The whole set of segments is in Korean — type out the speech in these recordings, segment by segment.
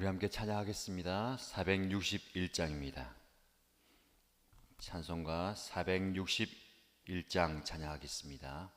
우리 함께 찬양하겠습니다. 461장입니다. 찬송가 461장 찬양하겠습니다.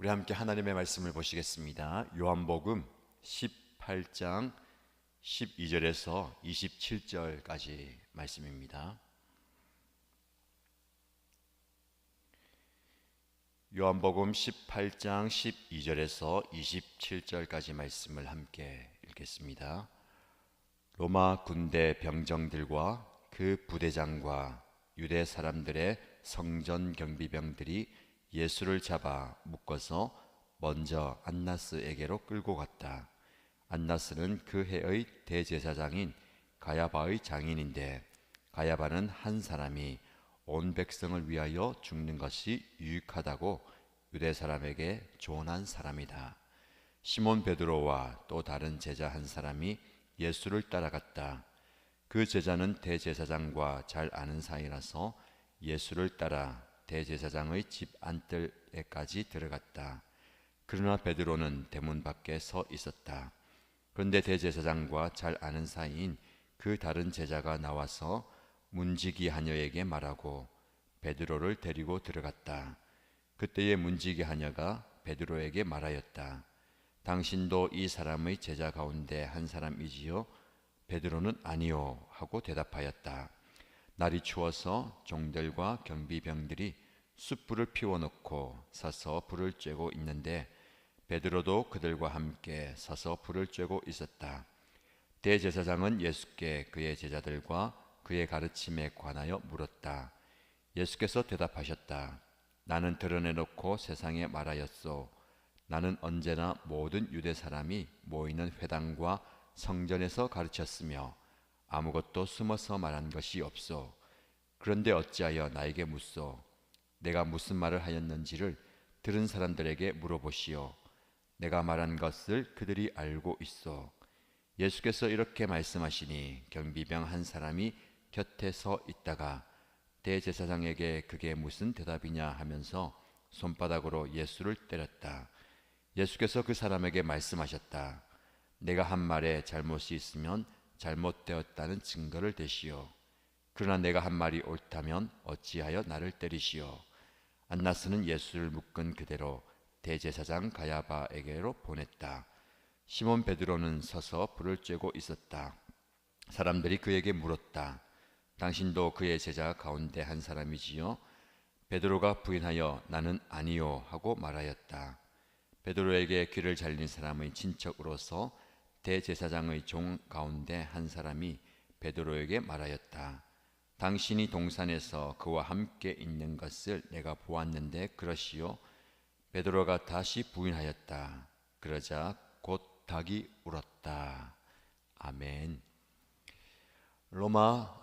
우리 함께 하나님의 말씀을 보시겠습니다. 요한복음 18장 12절에서 27절까지 말씀입니다. 요한복음 18장 12절에서 27절까지 말씀을 함께 읽겠습니다. 로마 군대 병정들과 그 부대장과 유대 사람들의 성전 경비병들이 예수를 잡아 묶어서 먼저 안나스에게로 끌고 갔다. 안나스는 그 해의 대제사장인 가야바의 장인인데, 가야바는 한 사람이 온 백성을 위하여 죽는 것이 유익하다고 유대 사람에게 조언한 사람이다. 시몬 베드로와 또 다른 제자 한 사람이 예수를 따라갔다. 그 제자는 대제사장과 잘 아는 사이라서 예수를 따라 대제사장의 집 안뜰에까지 들어갔다. 그러나 베드로는 대문 밖에 서 있었다. 그런데 대제사장과 잘 아는 사이인 그 다른 제자가 나와서 문지기 하녀에게 말하고 베드로를 데리고 들어갔다. 그때에 문지기 하녀가 베드로에게 말하였다. 당신도 이 사람의 제자 가운데 한 사람이지요? 베드로는 아니요 하고 대답하였다. 날이 추워서 종들과 경비병들이 숯불을 피워놓고 서서 불을 쬐고 있는데 베드로도 그들과 함께 서서 불을 쬐고 있었다. 대제사장은 예수께 그의 제자들과 그의 가르침에 관하여 물었다. 예수께서 대답하셨다. 나는 드러내놓고 세상에 말하였소. 나는 언제나 모든 유대 사람이 모이는 회당과 성전에서 가르쳤으며 아무것도 숨어서 말한 것이 없소. 그런데 어찌하여 나에게 묻소? 내가 무슨 말을 하였는지를 들은 사람들에게 물어보시오. 내가 말한 것을 그들이 알고 있어. 예수께서 이렇게 말씀하시니 경비병 한 사람이 곁에 서 있다가 대제사장에게 그게 무슨 대답이냐 하면서 손바닥으로 예수를 때렸다. 예수께서 그 사람에게 말씀하셨다. 내가 한 말에 잘못이 있으면 잘못되었다는 증거를 대시오. 그러나 내가 한 말이 옳다면 어찌하여 나를 때리시오. 안나스는 예수를 묶은 그대로 대제사장 가야바에게로 보냈다. 시몬 베드로는 서서 불을 쬐고 있었다. 사람들이 그에게 물었다. 당신도 그의 제자 가운데 한 사람이지요? 베드로가 부인하여 나는 아니요 하고 말하였다. 베드로에게 귀를 잘린 사람의 친척으로서 대제사장의 종 가운데 한 사람이 베드로에게 말하였다. 당신이 동산에서 그와 함께 있는 것을 내가 보았는데 그러시오? 베드로가 다시 부인하였다. 그러자 곧 닭이 울었다. 아멘. 로마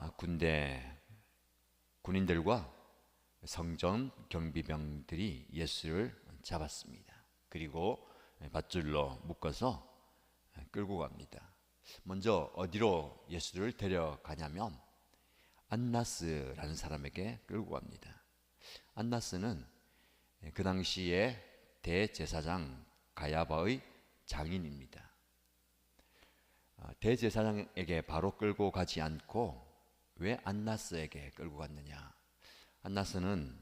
군인들과 성전 경비병들이 예수를 잡았습니다. 그리고 밧줄로 묶어서 끌고 갑니다. 먼저 어디로 예수를 데려가냐면 안나스라는 사람에게 끌고 갑니다. 안나스는 그 당시에 대제사장 가야바의 장인입니다. 대제사장에게 바로 끌고 가지 않고 왜 안나스에게 끌고 갔느냐? 안나스는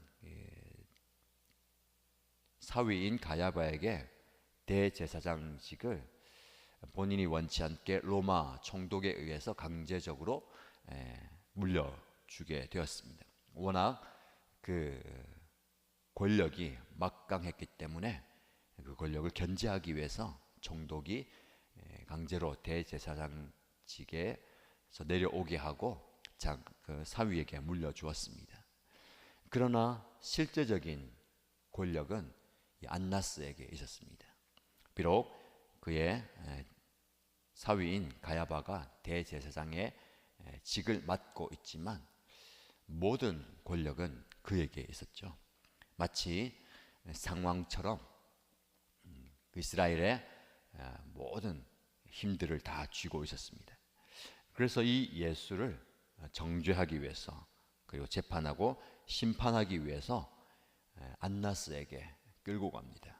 사위인 가야바에게 대제사장직을 본인이 원치 않게 로마 총독에 의해서 강제적으로 물려주게 되었습니다. 워낙 그 권력이 막강했기 때문에 그 권력을 견제하기 위해서 총독이 강제로 대제사장직에서 내려오게 하고 그 사위에게 물려주었습니다. 그러나 실제적인 권력은 안나스에게 있었습니다. 비록 그의 사위인 가야바가 대제사장의 직을 맡고 있지만 모든 권력은 그에게 있었죠. 마치 상왕처럼 이스라엘의 모든 힘들을 다 쥐고 있었습니다. 그래서 이 예수를 정죄하기 위해서 그리고 재판하고 심판하기 위해서 안나스에게 끌고 갑니다.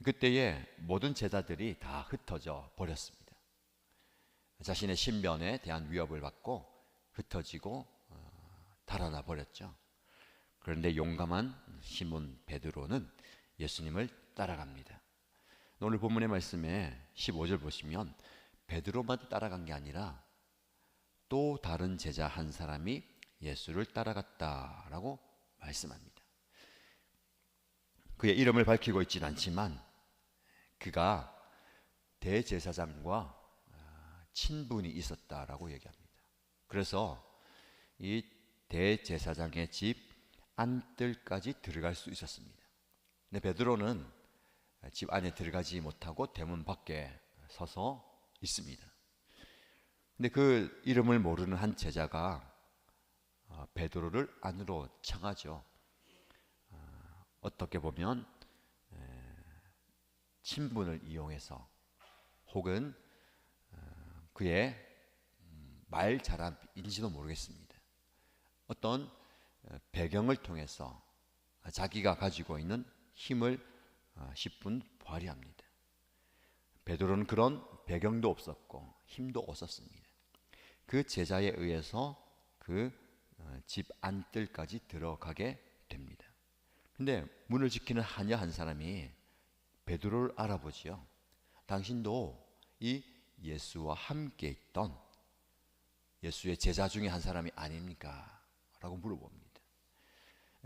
그때에 모든 제자들이 다 흩어져 버렸습니다. 자신의 신변에 대한 위협을 받고 흩어지고 달아나 버렸죠. 그런데 용감한 시몬 베드로는 예수님을 따라갑니다. 오늘 본문의 말씀에 15절 보시면 베드로만 따라간 게 아니라 또 다른 제자 한 사람이 예수를 따라갔다라고 말씀합니다. 그의 이름을 밝히고 있지는 않지만 그가 대제사장과 친분이 있었다라고 얘기합니다. 그래서 이 대제사장의 집 안뜰까지 들어갈 수 있었습니다. 근데 베드로는 집 안에 들어가지 못하고 대문 밖에 서서 있습니다. 근데 그 이름을 모르는 한 제자가 베드로를 안으로 청하죠. 어떻게 보면 친분을 이용해서 혹은 그의 말 잘함인지도 모르겠습니다. 어떤 배경을 통해서 자기가 가지고 있는 힘을 10분 발휘합니다. 베드로는 그런 배경도 없었고 힘도 없었습니다. 그 제자에 의해서 그 집 안뜰까지 들어가게 됩니다. 근데 문을 지키는 하녀 한 사람이 베드로를 알아보지요. 당신도 이 예수와 함께 있던 예수의 제자 중에 한 사람이 아닙니까? 라고 물어봅니다.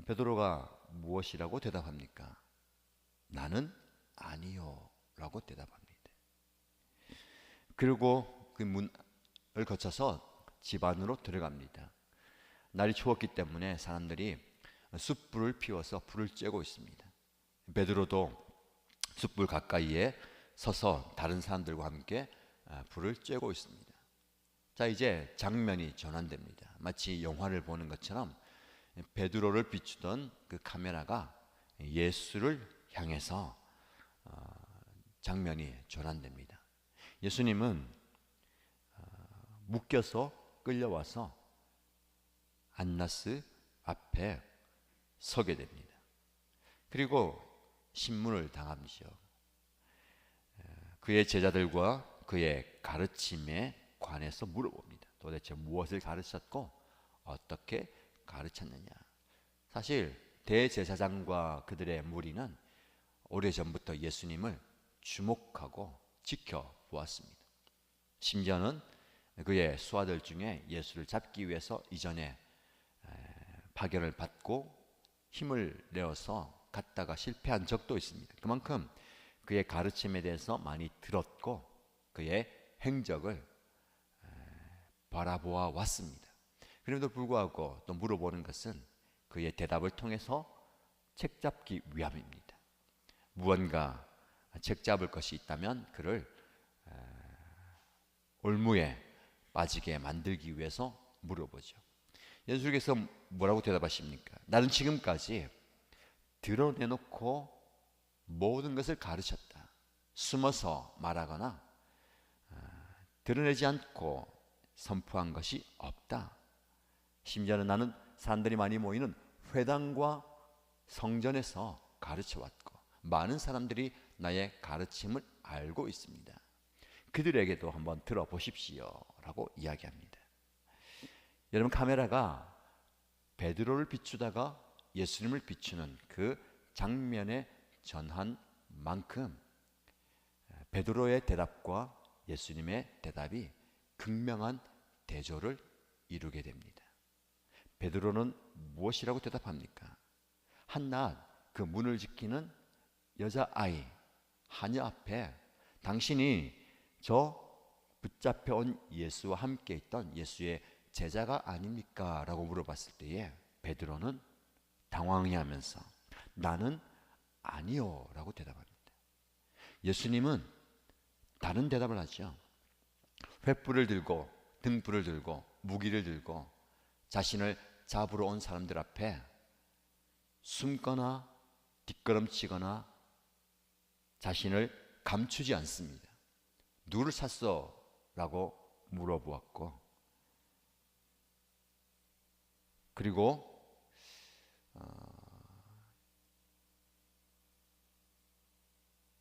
베드로가 무엇이라고 대답합니까? 나는 아니요 라고 대답합니다. 그리고 그 문을 거쳐서 집 안으로 들어갑니다. 날이 추웠기 때문에 사람들이 숯불을 피워서 불을 쬐고 있습니다. 베드로도 숯불 가까이에 서서 다른 사람들과 함께 불을 쬐고 있습니다. 자, 이제 장면이 전환됩니다. 마치 영화를 보는 것처럼 베드로를 비추던 그 카메라가 예수를 향해서 장면이 전환됩니다. 예수님은 묶여서 끌려와서 안나스 앞에 서게 됩니다. 그리고 신문을 당하시죠. 그의 제자들과 그의 가르침에 관해서 물어봅니다. 도대체 무엇을 가르쳤고 어떻게 가르쳤느냐. 사실 대제사장과 그들의 무리는 오래전부터 예수님을 주목하고 지켜보았습니다. 심지어는 그의 수하들 중에 예수를 잡기 위해서 이전에 파견을 받고 힘을 내어서 갔다가 실패한 적도 있습니다. 그만큼 그의 가르침에 대해서 많이 들었고 그의 행적을 바라보아 왔습니다. 그럼에도 불구하고 또 물어보는 것은 그의 대답을 통해서 책잡기 위함입니다. 무언가 책잡을 것이 있다면 그를 올무에 빠지게 만들기 위해서 물어보죠. 예수께서 뭐라고 대답하십니까? 나는 지금까지 드러내놓고 모든 것을 가르쳤다. 숨어서 말하거나 드러내지 않고 선포한 것이 없다. 심지어는 나는 사람들이 많이 모이는 회당과 성전에서 가르쳐왔고 많은 사람들이 나의 가르침을 알고 있습니다. 그들에게도 한번 들어보십시오 라고 이야기합니다. 여러분, 카메라가 베드로를 비추다가 예수님을 비추는 그 장면에 전한 만큼 베드로의 대답과 예수님의 대답이 극명한 대조를 이루게 됩니다. 베드로는 무엇이라고 대답합니까? 한낱 그 문을 지키는 여자아이 하녀 앞에 당신이 저 붙잡혀온 예수와 함께 있던 예수의 제자가 아닙니까? 라고 물어봤을 때에 베드로는 당황해하면서 나는 아니요 라고 대답합니다. 예수님은 다른 대답을 하죠. 횃불을 들고 등불을 들고 무기를 들고 자신을 잡으러 온 사람들 앞에 숨거나 뒷걸음치거나 자신을 감추지 않습니다. 누구를 샀어? 라고 물어보았고 그리고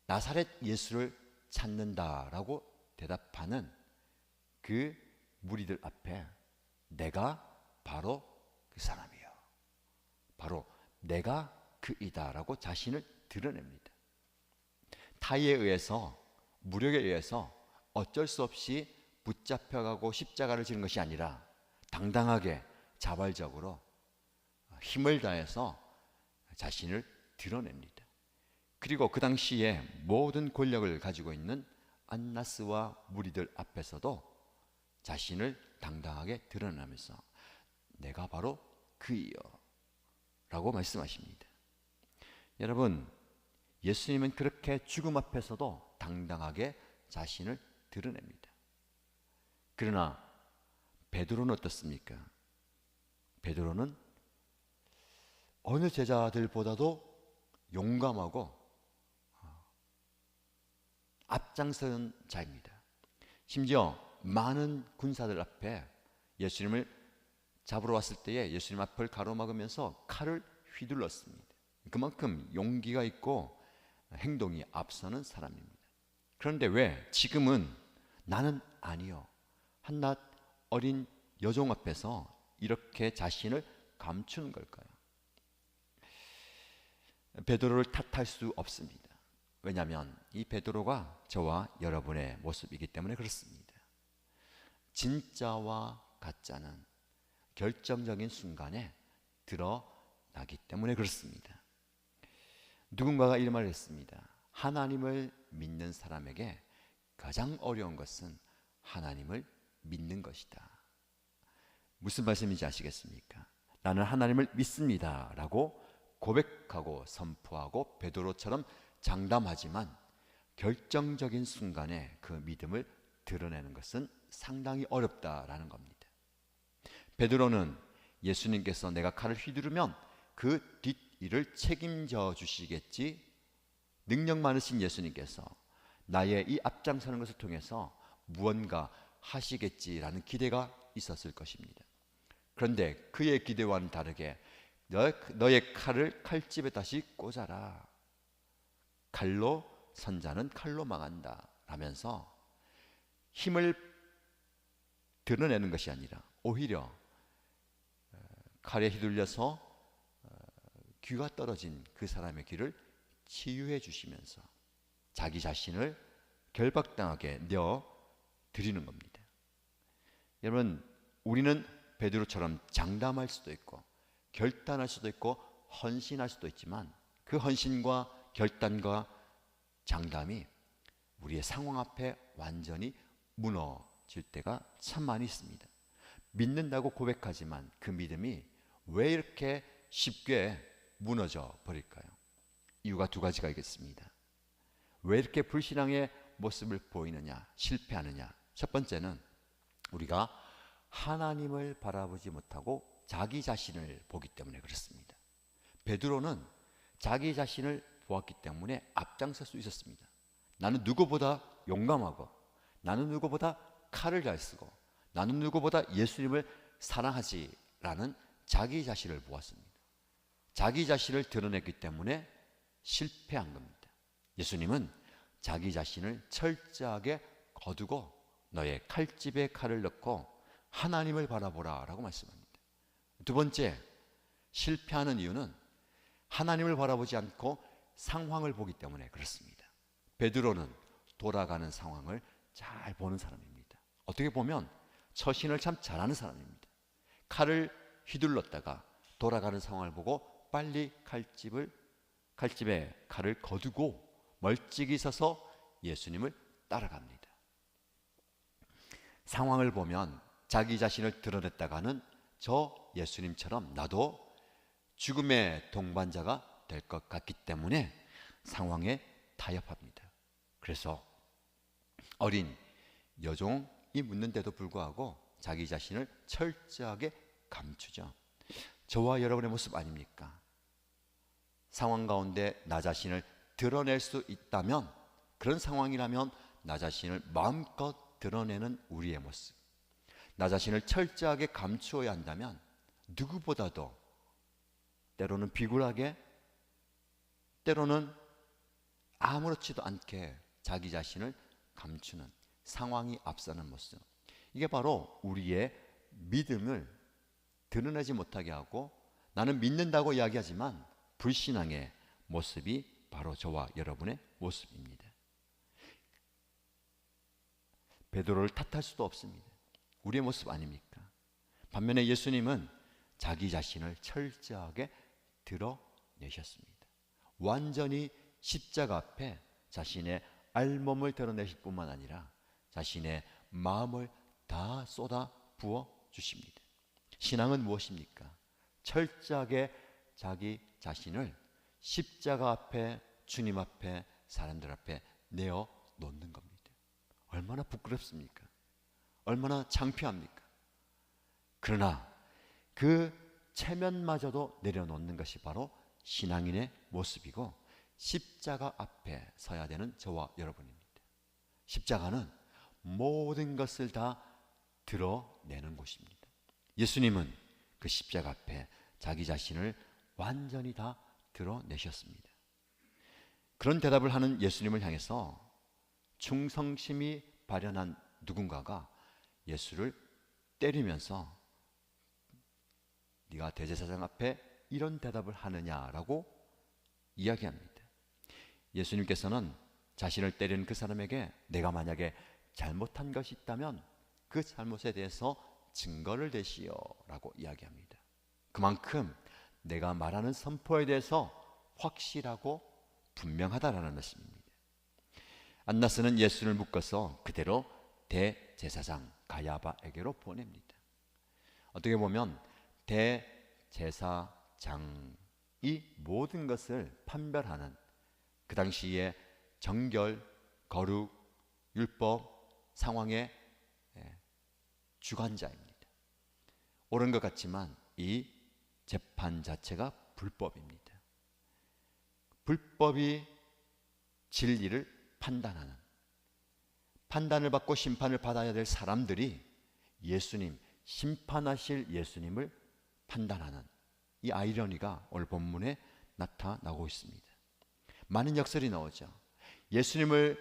나사렛 예수를 찾는다라고 대답하는 그 무리들 앞에 내가 바로 그 사람이요. 바로 내가 그이다라고 자신을 드러냅니다. 타의에 의해서, 무력에 의해서 어쩔 수 없이 붙잡혀가고 십자가를 지는 것이 아니라 당당하게 자발적으로 힘을 다해서 자신을 드러냅니다. 그리고 그 당시에 모든 권력을 가지고 있는 안나스와 무리들 앞에서도 자신을 당당하게 드러내면서 내가 바로 그이요 라고 말씀하십니다. 여러분, 예수님은 그렇게 죽음 앞에서도 당당하게 자신을 드러냅니다. 그러나 베드로는 어떻습니까? 베드로는 어느 제자들보다도 용감하고 앞장선 자입니다. 심지어 많은 군사들 앞에 예수님을 잡으러 왔을 때에 예수님 앞을 가로막으면서 칼을 휘둘렀습니다. 그만큼 용기가 있고 행동이 앞서는 사람입니다. 그런데 왜 지금은 나는 아니요, 한낱 어린 여종 앞에서 이렇게 자신을 감추는 걸까요? 베드로를 탓할 수 없습니다. 왜냐하면 이 베드로가 저와 여러분의 모습이기 때문에 그렇습니다. 진짜와 가짜는 결정적인 순간에 드러나기 때문에 그렇습니다. 누군가가 이런 말을 했습니다. 하나님을 믿는 사람에게 가장 어려운 것은 하나님을 믿는 것이다. 무슨 말씀인지 아시겠습니까? 나는 하나님을 믿습니다 라고 고백하고 선포하고 베드로처럼 장담하지만 결정적인 순간에 그 믿음을 드러내는 것은 상당히 어렵다라는 겁니다. 베드로는 예수님께서 내가 칼을 휘두르면 그 뒷일을 책임져 주시겠지, 능력 많으신 예수님께서 나의 이 앞장서는 것을 통해서 무언가 하시겠지라는 기대가 있었을 것입니다. 그런데 그의 기대와는 다르게 너의 칼을 칼집에 다시 꽂아라. 칼로 선자는 칼로 망한다 라면서 힘을 드러내는 것이 아니라 오히려 칼에 휘둘려서 귀가 떨어진 그 사람의 귀를 치유해 주시면서 자기 자신을 결박당하게 내어 드리는 겁니다. 여러분, 우리는 베드로처럼 장담할 수도 있고 결단할 수도 있고 헌신할 수도 있지만 그 헌신과 결단과 장담이 우리의 상황 앞에 완전히 무너질 때가 참 많이 있습니다. 믿는다고 고백하지만 그 믿음이 왜 이렇게 쉽게 무너져 버릴까요? 이유가 두 가지가 있겠습니다. 왜 이렇게 불신앙의 모습을 보이느냐, 실패하느냐? 첫 번째는 우리가 하나님을 바라보지 못하고 자기 자신을 보기 때문에 그렇습니다. 베드로는 자기 자신을 보았기 때문에 앞장설 수 있었습니다. 나는 누구보다 용감하고, 나는 누구보다 칼을 잘 쓰고, 나는 누구보다 예수님을 사랑하지라는 자기 자신을 보았습니다. 자기 자신을 드러냈기 때문에 실패한 겁니다. 예수님은 자기 자신을 철저하게 거두고 너의 칼집에 칼을 넣고 하나님을 바라보라 라고 말씀합니다. 두 번째, 실패하는 이유는 하나님을 바라보지 않고 상황을 보기 때문에 그렇습니다. 베드로는 돌아가는 상황을 잘 보는 사람입니다. 어떻게 보면 처신을 참 잘하는 사람입니다. 칼을 휘둘렀다가 돌아가는 상황을 보고 빨리 칼집에 칼을 거두고 멀찍이 서서 예수님을 따라갑니다. 상황을 보면 자기 자신을 드러냈다가는 저 예수님처럼 나도 죽음의 동반자가 될 것 같기 때문에 상황에 타협합니다. 그래서 어린 여종이 묻는데도 불구하고 자기 자신을 철저하게 감추죠. 저와 여러분의 모습 아닙니까? 상황 가운데 나 자신을 드러낼 수 있다면, 그런 상황이라면 나 자신을 마음껏 드러내는 우리의 모습, 나 자신을 철저하게 감추어야 한다면 누구보다도 때로는 비굴하게, 때로는 아무렇지도 않게 자기 자신을 감추는 상황이 앞서는 모습, 이게 바로 우리의 믿음을 드러내지 못하게 하고 나는 믿는다고 이야기하지만 불신앙의 모습이 바로 저와 여러분의 모습입니다. 베드로를 탓할 수도 없습니다. 우리의 모습 아닙니까? 반면에 예수님은 자기 자신을 철저하게 드러내셨습니다. 완전히 십자가 앞에 자신의 알몸을 드러내실 뿐만 아니라 자신의 마음을 다 쏟아 부어 주십니다. 신앙은 무엇입니까? 철저하게 자기 자신을 십자가 앞에, 주님 앞에, 사람들 앞에 내어 놓는 겁니다. 얼마나 부끄럽습니까? 얼마나 창피합니까? 그러나 그 체면마저도 내려놓는 것이 바로 신앙인의 모습이고 십자가 앞에 서야 되는 저와 여러분입니다. 십자가는 모든 것을 다 드러내는 곳입니다. 예수님은 그 십자가 앞에 자기 자신을 완전히 다 드러내셨습니다. 그런 대답을 하는 예수님을 향해서 충성심이 발현한 누군가가 예수를 때리면서 네가 대제사장 앞에 이런 대답을 하느냐라고 이야기합니다. 예수님께서는 자신을 때리는 그 사람에게 내가 만약에 잘못한 것이 있다면 그 잘못에 대해서 증거를 대시오 라고 이야기합니다. 그만큼 내가 말하는 선포에 대해서 확실하고 분명하다라는 말씀입니다. 안나스는 예수를 묶어서 그대로 대제사장 가야바에게로 보냅니다. 어떻게 보면 대제사장이 모든 것을 판별하는 그 당시의 정결, 거룩, 율법 상황의 주관자입니다. 옳은 것 같지만 이 재판 자체가 불법입니다. 불법이 진리를 판단하는, 판단을 받고 심판을 받아야 될 사람들이 예수님, 심판하실 예수님을 판단하는 이 아이러니가 오늘 본문에 나타나고 있습니다. 많은 역설이 나오죠. 예수님을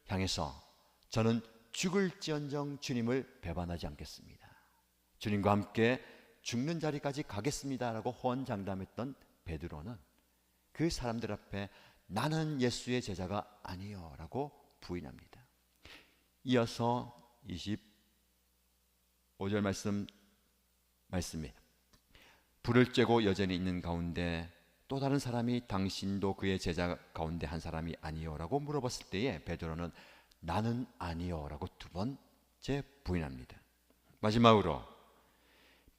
향해서 저는 죽을지언정 주님을 배반하지 않겠습니다. 주님과 함께 죽는 자리까지 가겠습니다 라고 호언장담했던 베드로는 그 사람들 앞에 나는 예수의 제자가 아니요 라고 부인합니다. 이어서 25절 말씀에 불을 쬐고 여전히 있는 가운데 또 다른 사람이 당신도 그의 제자 가운데 한 사람이 아니요 라고 물어봤을 때에 베드로는 나는 아니요 라고 두 번째 부인합니다. 마지막으로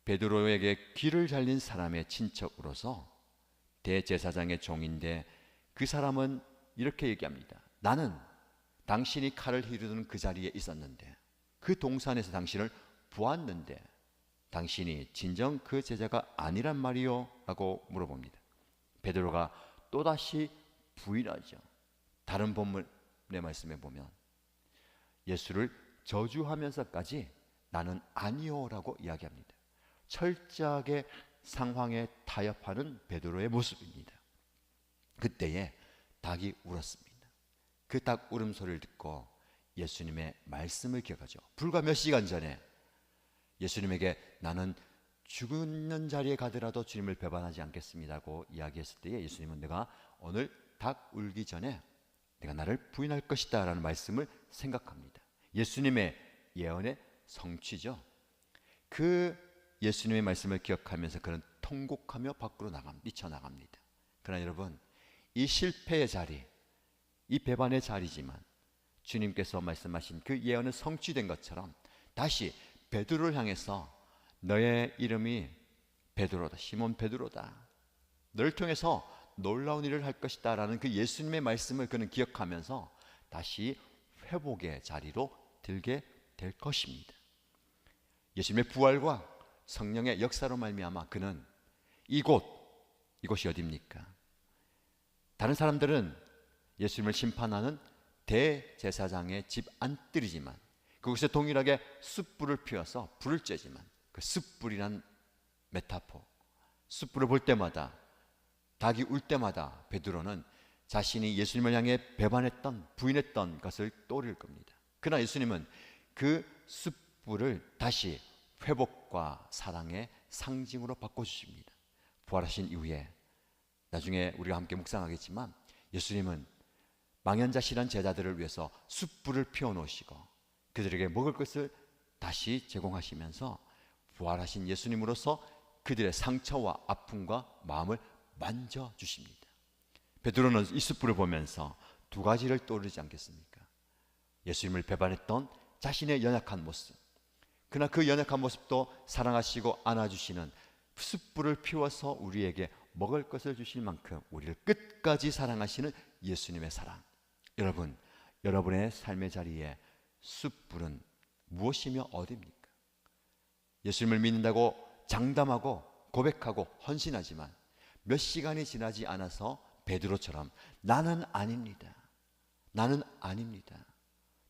베드로에게 귀를 잘린 사람의 친척으로서 대제사장의 종인데 그 사람은 이렇게 얘기합니다. 나는 당신이 칼을 휘두르는 그 자리에 있었는데 그 동산에서 당신을 보았는데 당신이 진정 그 제자가 아니란 말이요? 라고 물어봅니다. 베드로가 또다시 부인하죠. 다른 본문의 말씀에 보면 예수를 저주하면서까지 나는 아니요 라고 이야기합니다. 철저하게 상황에 타협하는 베드로의 모습입니다. 그때에 닭이 울었습니다. 그 닭 울음소리를 듣고 예수님의 말씀을 기억하죠. 불과 몇 시간 전에 예수님에게 나는 죽는 자리에 가더라도 주님을 배반하지 않겠습니다고 이야기했을 때에 예수님은 내가 오늘 닭 울기 전에 내가 나를 부인할 것이다 라는 말씀을 생각합니다. 예수님의 예언의 성취죠. 그 예수님의 말씀을 기억하면서 그는 통곡하며 밖으로 뛰쳐나갑니다. 그러나 여러분, 이 실패의 자리, 이 배반의 자리지만 주님께서 말씀하신 그 예언은 성취된 것처럼 다시 베드로를 향해서 너의 이름이 베드로다, 시몬 베드로다, 너를 통해서 놀라운 일을 할 것이다 라는 그 예수님의 말씀을 그는 기억하면서 다시 회복의 자리로 들게 될 것입니다. 예수님의 부활과 성령의 역사로 말미암아 그는 이곳이 어디입니까? 다른 사람들은 예수님을 심판하는 대제사장의 집 안뜰이지만 그곳에 동일하게 숯불을 피워서 불을 쬐지만 그 숯불이란 메타포, 숯불을 볼 때마다, 닭이 울 때마다 베드로는 자신이 예수님을 향해 배반했던, 부인했던 것을 떠올릴 겁니다. 그러나 예수님은 그 숯불을 다시 회복과 사랑의 상징으로 바꿔주십니다. 부활하신 이후에 나중에 우리가 함께 묵상하겠지만 예수님은 망연자실한 제자들을 위해서 숯불을 피워놓으시고 그들에게 먹을 것을 다시 제공하시면서 부활하신 예수님으로서 그들의 상처와 아픔과 마음을 만져주십니다. 베드로는 이 숯불을 보면서 두 가지를 떠오르지 않겠습니까? 예수님을 배반했던 자신의 연약한 모습, 그러나 그 연약한 모습도 사랑하시고 안아주시는 숯불을 피워서 우리에게 먹을 것을 주실 만큼 우리를 끝까지 사랑하시는 예수님의 사랑. 여러분, 여러분의 삶의 자리에 숯불은 무엇이며 어디입니까? 예수님을 믿는다고 장담하고 고백하고 헌신하지만 몇 시간이 지나지 않아서 베드로처럼 나는 아닙니다. 나는 아닙니다.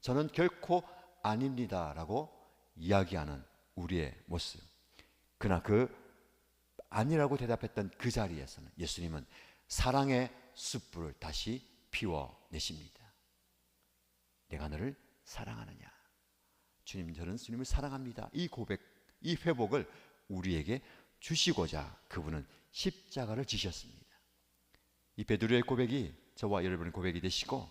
저는 결코 아닙니다. 라고 이야기하는 우리의 모습. 그러나 그 아니라고 대답했던 그 자리에서는 예수님은 사랑의 숯불을 다시 피워내십니다. 내가 너를 사랑하느냐? 주님, 저는 주님을 사랑합니다. 이 고백, 이 회복을 우리에게 주시고자 그분은 십자가를 지셨습니다. 이 베드로의 고백이 저와 여러분의 고백이 되시고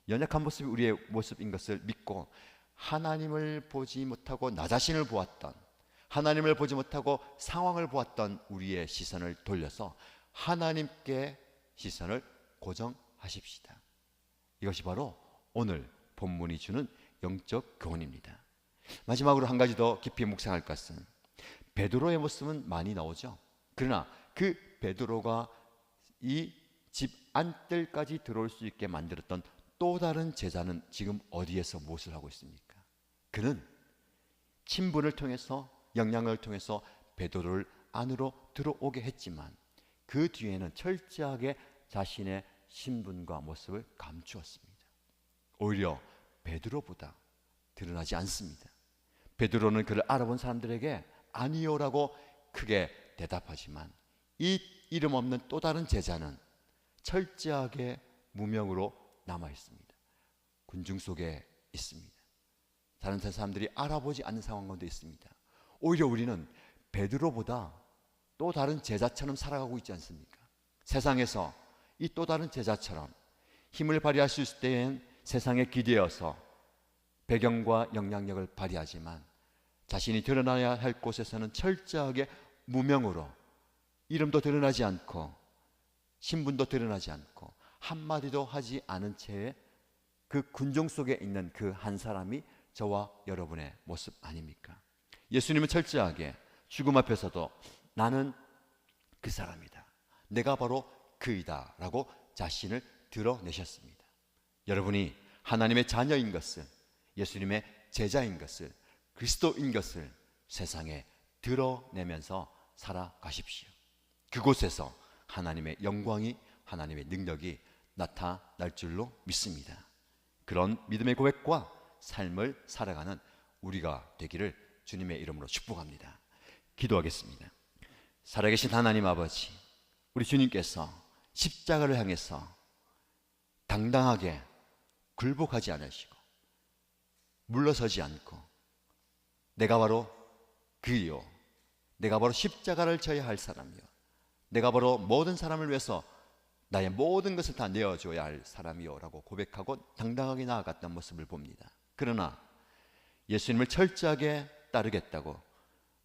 연약한 모습이 우리의 모습인 것을 믿고 하나님을 보지 못하고 나 자신을 보았던, 하나님을 보지 못하고 상황을 보았던 우리의 시선을 돌려서 하나님께 시선을 고정하십시다. 이것이 바로 오늘 본문이 주는 영적 교훈입니다. 마지막으로 한 가지 더 깊이 묵상할 것은 베드로의 모습은 많이 나오죠. 그러나 그 베드로가 이 집 안뜰까지 들어올 수 있게 만들었던 또 다른 제자는 지금 어디에서 무엇을 하고 있습니까? 그는 친분을 통해서, 영향을 통해서 베드로를 안으로 들어오게 했지만 그 뒤에는 철저하게 자신의 신분과 모습을 감추었습니다. 오히려 베드로보다 드러나지 않습니다. 베드로는 그를 알아본 사람들에게 아니요라고 크게 대답하지만 이 이름 없는 또 다른 제자는 철저하게 무명으로 남아 있습니다. 군중 속에 있습니다. 다른 사람들이 알아보지 않는 상황 가운데 있습니다. 오히려 우리는 베드로보다 또 다른 제자처럼 살아가고 있지 않습니까? 세상에서 이 또 다른 제자처럼 힘을 발휘할 수 있을 때엔 세상에 기대어서 배경과 영향력을 발휘하지만 자신이 드러나야 할 곳에서는 철저하게 무명으로 이름도 드러나지 않고 신분도 드러나지 않고 한마디도 하지 않은 채에 그 군중 속에 있는 그 한 사람이 저와 여러분의 모습 아닙니까? 예수님은 철저하게 죽음 앞에서도 나는 그 사람이다, 내가 바로 그이다 라고 자신을 드러내셨습니다. 여러분이 하나님의 자녀인 것을, 예수님의 제자인 것을, 그리스도인 것을 세상에 드러내면서 살아가십시오. 그곳에서 하나님의 영광이, 하나님의 능력이 나타날 줄로 믿습니다. 그런 믿음의 고백과 삶을 살아가는 우리가 되기를 주님의 이름으로 축복합니다. 기도하겠습니다. 살아계신 하나님 아버지, 우리 주님께서 십자가를 향해서 당당하게 굴복하지 않으시고 물러서지 않고 내가 바로 그이요, 내가 바로 십자가를 져야 할 사람이요, 내가 바로 모든 사람을 위해서 나의 모든 것을 다 내어줘야 할 사람이요 라고 고백하고 당당하게 나아갔던 모습을 봅니다. 그러나 예수님을 철저하게 따르겠다고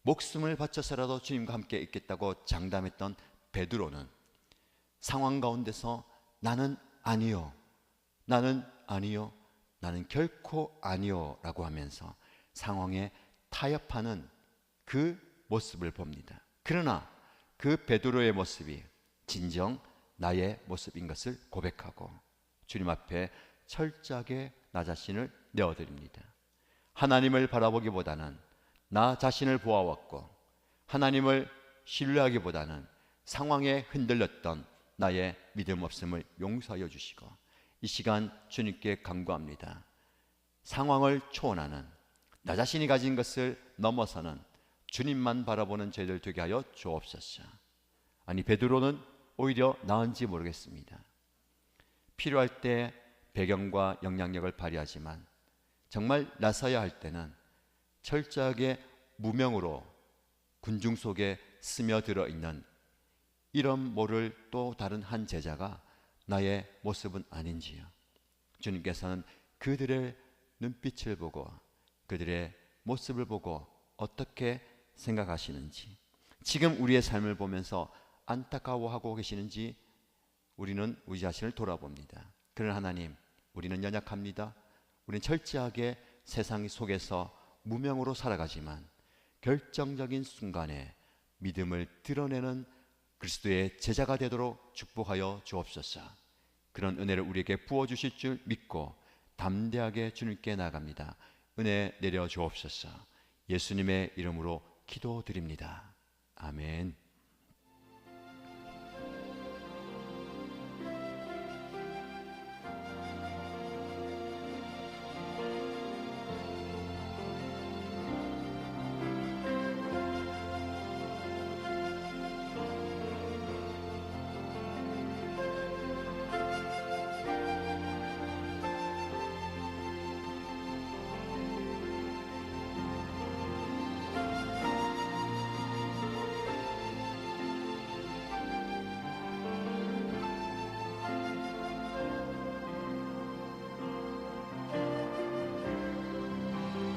목숨을 바쳐서라도 주님과 함께 있겠다고 장담했던 베드로는 상황 가운데서 나는 아니요, 나는 아니요, 나는 결코 아니요 라고 하면서 상황에 타협하는 그 모습을 봅니다. 그러나 그 베드로의 모습이 진정 나의 모습인 것을 고백하고 주님 앞에 철저하게 나 자신을 내어드립니다. 하나님을 바라보기보다는 나 자신을 보아왔고 하나님을 신뢰하기보다는 상황에 흔들렸던 나의 믿음 없음을 용서하여 주시고 이 시간 주님께 간구합니다. 상황을 초월하는 나 자신이 가진 것을 넘어서는 주님만 바라보는 저희들 되게 하여 주옵소서. 아니 베드로는 오히려 나은지 모르겠습니다. 필요할 때 배경과 영향력을 발휘하지만 정말 나서야 할 때는 철저하게 무명으로 군중 속에 스며들어 있는 이런 모를 또 다른 한 제자가 나의 모습은 아닌지요. 주님께서는 그들의 눈빛을 보고 그들의 모습을 보고 어떻게 생각하시는지, 지금 우리의 삶을 보면서 안타까워하고 계시는지 우리는 우리 자신을 돌아봅니다. 그러나 하나님, 우리는 연약합니다. 우리는 철저하게 세상 속에서 무명으로 살아가지만 결정적인 순간에 믿음을 드러내는 그리스도의 제자가 되도록 축복하여 주옵소서. 그런 은혜를 우리에게 부어주실 줄 믿고 담대하게 주님께 나아갑니다. 은혜 내려 주옵소서. 예수님의 이름으로 기도드립니다. 아멘.